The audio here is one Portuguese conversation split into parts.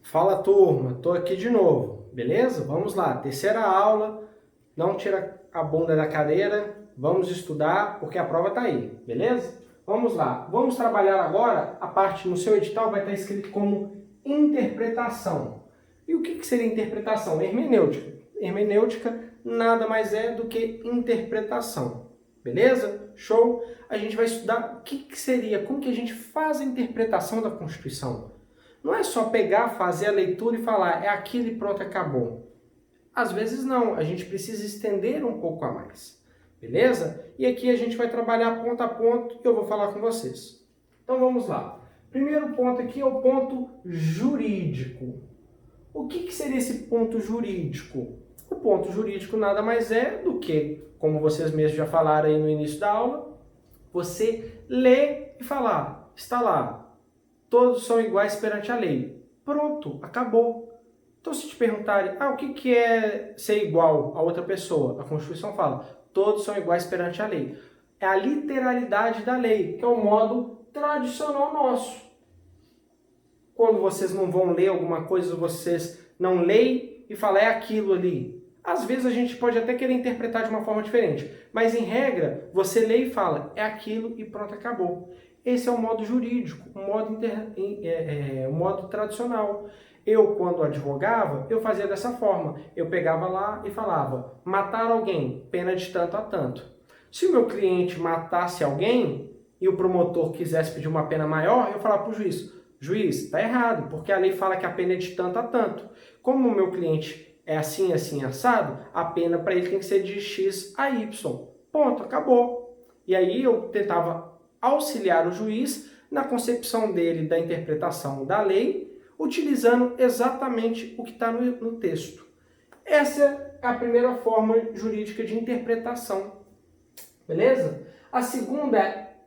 Fala turma, tô aqui de novo, beleza? Vamos lá, terceira aula, não tira a bunda da cadeira, vamos estudar porque a prova tá aí, beleza? Vamos lá, vamos trabalhar agora a parte no seu edital vai estar escrito como interpretação. E o que seria interpretação? Hermenêutica. Hermenêutica nada mais é do que interpretação, beleza? Show? A gente vai estudar o que seria, como que a gente faz a interpretação da Constituição. Não é só pegar, fazer a leitura e falar, é aquilo e pronto, acabou. Às vezes não, a gente precisa estender um pouco a mais, beleza? E aqui a gente vai trabalhar ponto a ponto e eu vou falar com vocês. Então vamos lá. Primeiro ponto aqui é o ponto jurídico. O que seria esse ponto jurídico? O ponto jurídico nada mais é do que, como vocês mesmos já falaram aí no início da aula, você lê e falar, está lá. Todos são iguais perante a lei. Pronto, acabou. Então, se te perguntarem, o que é ser igual a outra pessoa? A Constituição fala, todos são iguais perante a lei. É a literalidade da lei, que é o modo tradicional nosso. Quando vocês não vão ler alguma coisa, vocês não leem e falam, é aquilo ali. Às vezes a gente pode até querer interpretar de uma forma diferente, mas em regra, você lê e fala, é aquilo e pronto, acabou. Esse é o modo jurídico, o modo tradicional. Eu, quando advogava, eu fazia dessa forma. Eu pegava lá e falava, matar alguém, pena de tanto a tanto. Se o meu cliente matasse alguém e o promotor quisesse pedir uma pena maior, eu falava para o juiz, juiz, está errado, porque a lei fala que a pena é de tanto a tanto. Como o meu cliente é assim, assim, assado, a pena para ele tem que ser de X a Y. Ponto, acabou. E aí eu tentava auxiliar o juiz na concepção dele da interpretação da lei, utilizando exatamente o que está no texto. Essa é a primeira forma jurídica de interpretação, beleza? A segunda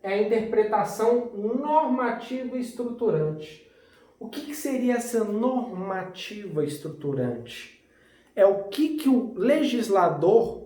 é a interpretação normativa estruturante. O que seria essa normativa estruturante? É o que o legislador,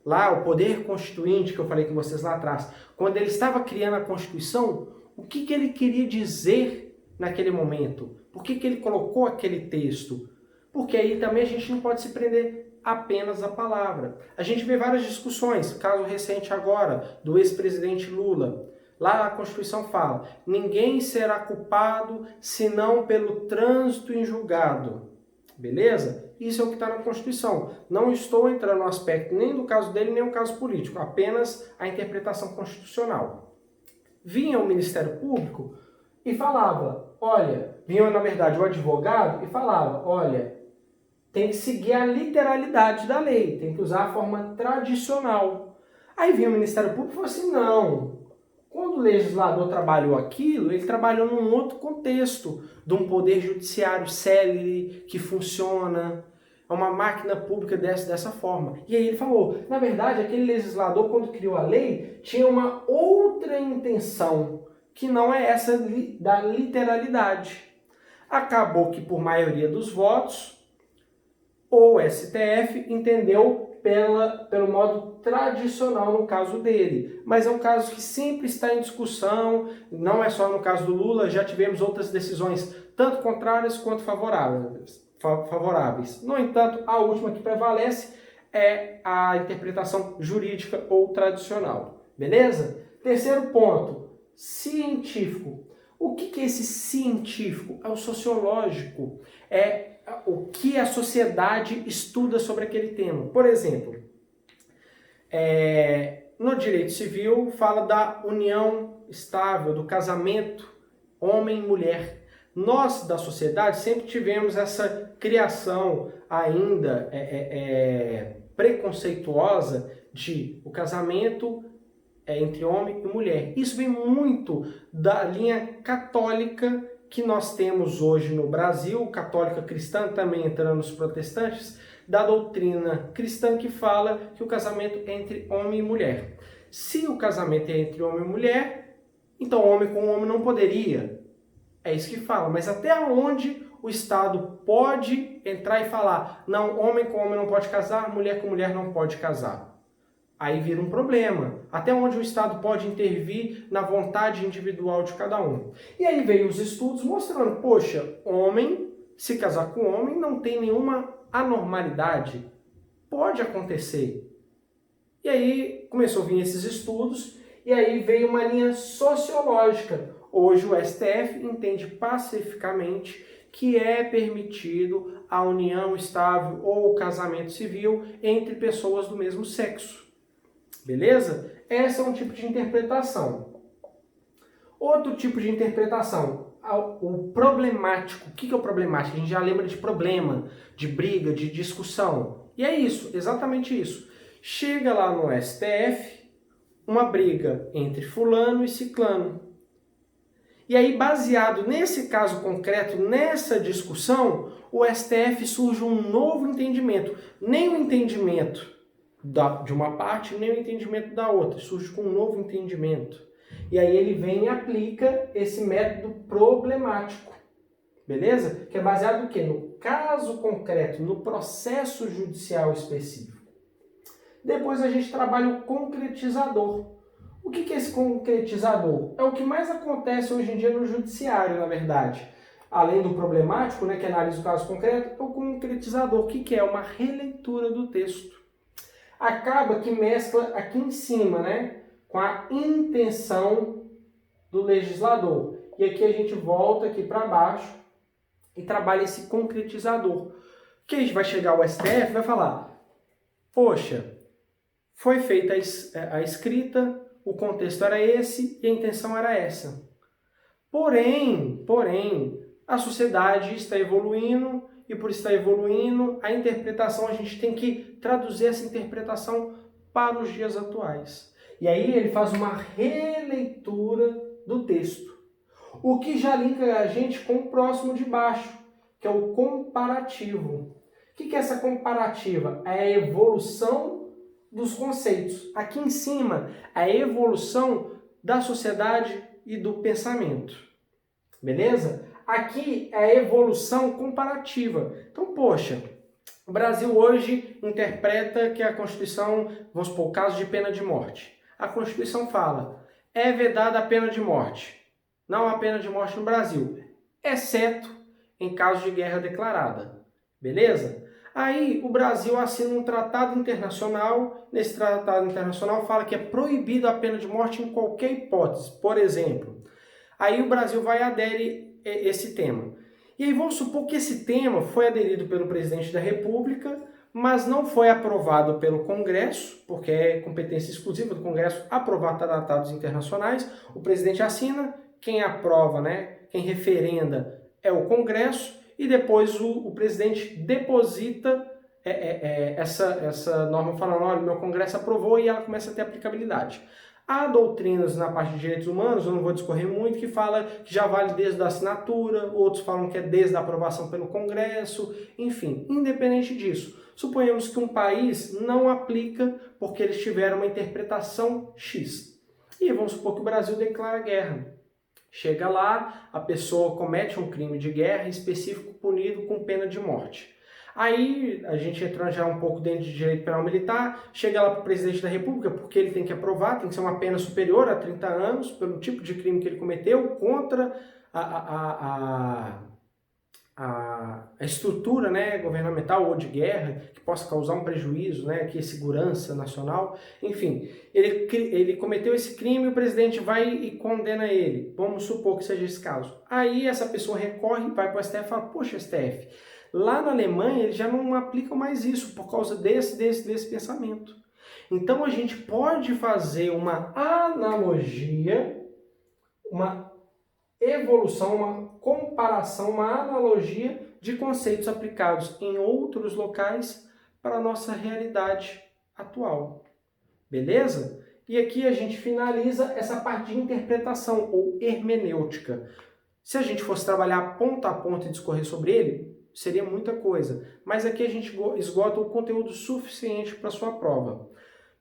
lá, o poder constituinte que eu falei com vocês lá atrás, quando ele estava criando a Constituição, o que ele queria dizer naquele momento? Por que ele colocou aquele texto? Porque aí também a gente não pode se prender apenas à palavra. A gente vê várias discussões, caso recente agora, do ex-presidente Lula. Lá a Constituição fala, ninguém será culpado senão pelo trânsito em julgado. Beleza? Isso é o que está na Constituição. Não estou entrando no aspecto nem do caso dele, nem no caso político, apenas a interpretação constitucional. Vinha o Ministério Público e falava, olha, vinha na verdade o advogado e falava, olha, tem que seguir a literalidade da lei, tem que usar a forma tradicional. Aí vinha o Ministério Público e falou assim, não, quando o legislador trabalhou aquilo, ele trabalhou num outro contexto, de um poder judiciário célere, que funciona, é uma máquina pública dessa forma. E aí ele falou, na verdade, aquele legislador, quando criou a lei, tinha uma outra intenção, que não é essa da literalidade. Acabou que, por maioria dos votos, o STF entendeu pelo modo tradicional no caso dele. Mas é um caso que sempre está em discussão, não é só no caso do Lula, já tivemos outras decisões, tanto contrárias quanto favoráveis. No entanto, a última que prevalece é a interpretação jurídica ou tradicional. Beleza? Terceiro ponto, científico. O que é esse científico? É o sociológico. É o que a sociedade estuda sobre aquele tema. Por exemplo, no direito civil fala da união estável, do casamento homem-mulher. Nós, da sociedade, sempre tivemos essa criação ainda preconceituosa de o casamento entre homem e mulher. Isso vem muito da linha católica que nós temos hoje no Brasil, católica cristã, também entrando nos protestantes, da doutrina cristã que fala que o casamento é entre homem e mulher. Se o casamento é entre homem e mulher, então homem com homem não poderia. É isso que fala, mas até onde o Estado pode entrar e falar, não, homem com homem não pode casar, mulher com mulher não pode casar. Aí vira um problema. Até onde o Estado pode intervir na vontade individual de cada um. E aí veio os estudos mostrando, poxa, homem se casar com homem não tem nenhuma anormalidade. Pode acontecer. E aí começou a vir esses estudos e aí veio uma linha sociológica. Hoje o STF entende pacificamente que é permitido a união estável ou o casamento civil entre pessoas do mesmo sexo. Beleza? Esse é um tipo de interpretação. Outro tipo de interpretação, o problemático. O que é o problemático? A gente já lembra de problema, de briga, de discussão. E é isso, exatamente isso. Chega lá no STF uma briga entre fulano e ciclano. E aí, baseado nesse caso concreto, nessa discussão, o STF surge um novo entendimento. Nem o entendimento de uma parte, nem o entendimento da outra. Surge com um novo entendimento. E aí ele vem e aplica esse método problemático. Beleza? Que é baseado no quê? No caso concreto, no processo judicial específico. Depois a gente trabalha o concretizador. O que é esse concretizador? É o que mais acontece hoje em dia no judiciário, na verdade. Além do problemático, né, que analisa o caso concreto, é o concretizador. O que é? Uma releitura do texto. Acaba que mescla aqui em cima, né, com a intenção do legislador. E aqui a gente volta aqui para baixo e trabalha esse concretizador. Que a gente vai chegar ao STF e vai falar, poxa, foi feita a escrita, o contexto era esse e a intenção era essa. Porém, a sociedade está evoluindo e por estar evoluindo, a interpretação, a gente tem que traduzir essa interpretação para os dias atuais. E aí ele faz uma releitura do texto. O que já linka a gente com o próximo de baixo, que é o comparativo. O que é essa comparativa? É a evolução dos conceitos. Aqui em cima, a evolução da sociedade e do pensamento. Beleza? Aqui é a evolução comparativa. Então, poxa, o Brasil hoje interpreta que a Constituição, vamos supor, o caso de pena de morte. A Constituição fala, é vedada a pena de morte. Não há pena de morte no Brasil, exceto em caso de guerra declarada. Beleza? Aí o Brasil assina um tratado internacional. Nesse tratado internacional fala que é proibido a pena de morte em qualquer hipótese. Por exemplo, aí o Brasil vai aderir esse tema. E aí vamos supor que esse tema foi aderido pelo presidente da República, mas não foi aprovado pelo Congresso, porque é competência exclusiva do Congresso aprovar tratados internacionais. O presidente assina, quem aprova, né, quem referenda é o Congresso, e depois o presidente deposita essa norma falando, olha, meu Congresso aprovou e ela começa a ter aplicabilidade. Há doutrinas na parte de direitos humanos, eu não vou discorrer muito, que fala que já vale desde a assinatura, outros falam que é desde a aprovação pelo Congresso, enfim, independente disso. Suponhamos que um país não aplica porque eles tiveram uma interpretação X. E vamos supor que o Brasil declara guerra. Chega lá, a pessoa comete um crime de guerra específico punido com pena de morte. Aí a gente entra já um pouco dentro de direito penal militar, chega lá para o presidente da República, porque ele tem que aprovar, tem que ser uma pena superior a 30 anos, pelo tipo de crime que ele cometeu, contra a estrutura, né, governamental ou de guerra, que possa causar um prejuízo, né, que é segurança nacional. Enfim, ele cometeu esse crime, o presidente vai e condena ele. Vamos supor que seja esse caso. Aí essa pessoa recorre, vai para o STF e fala, poxa, STF, lá na Alemanha eles já não aplicam mais isso por causa desse pensamento. Então a gente pode fazer uma analogia, uma evolução, uma comparação, uma analogia de conceitos aplicados em outros locais para a nossa realidade atual. Beleza? E aqui a gente finaliza essa parte de interpretação ou hermenêutica. Se a gente fosse trabalhar ponto a ponto e discorrer sobre ele, seria muita coisa. Mas aqui a gente esgota o conteúdo suficiente para a sua prova.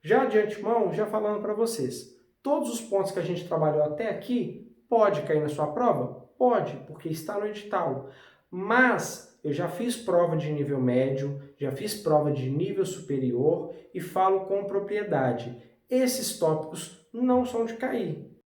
Já de antemão, já falando para vocês, todos os pontos que a gente trabalhou até aqui, pode cair na sua prova? Pode, porque está no edital. Mas eu já fiz prova de nível médio, já fiz prova de nível superior e falo com propriedade. Esses tópicos não são de cair.